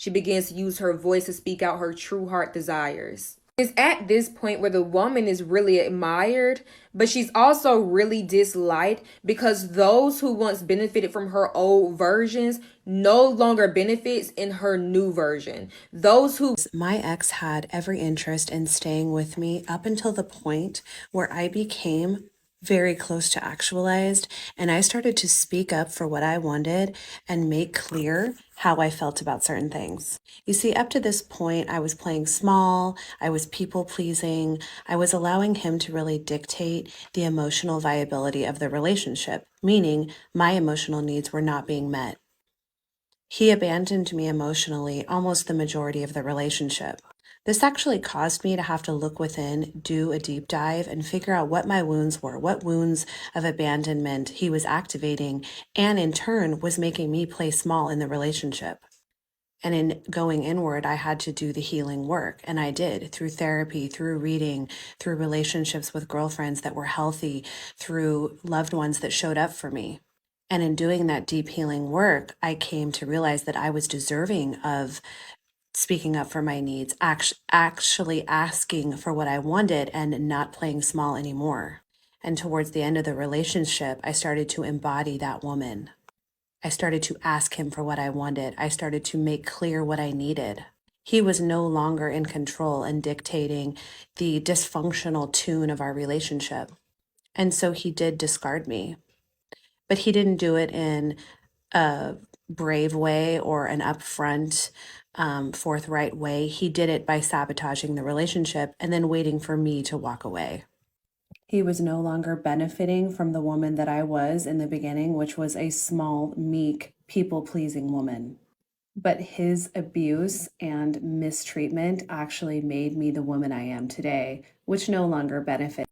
she begins to use her voice to speak out her true heart desires. It's at this point where the woman is really admired, but she's also really disliked because those who once benefited from her old versions no longer benefits in her new version. Those who My ex had every interest in staying with me up until the point where I became very close to actualized, and I started to speak up for what I wanted and make clear how I felt about certain things. You see, up to this point, I was playing small, I was people pleasing, I was allowing him to really dictate the emotional viability of the relationship, meaning my emotional needs were not being met. He abandoned me emotionally almost the majority of the relationship. This actually caused me to have to look within, do a deep dive, and figure out what my wounds were, what wounds of abandonment he was activating, and in turn was making me play small in the relationship. And in going inward, I had to do the healing work. And I did through therapy, through reading, through relationships with girlfriends that were healthy, through loved ones that showed up for me. And in doing that deep healing work, I came to realize that I was deserving of speaking up for my needs, actually asking for what I wanted and not playing small anymore. And towards the end of the relationship, I started to embody that woman. I started to ask him for what I wanted. I started to make clear what I needed. He was no longer in control and dictating the dysfunctional tune of our relationship. And so he did discard me, but he didn't do it in a brave way or an upfront, forthright way. He did it by sabotaging the relationship and then waiting for me to walk away. He was no longer benefiting from the woman that I was in the beginning, which was a small, meek, people pleasing woman. But his abuse and mistreatment actually made me the woman I am today, which no longer benefits.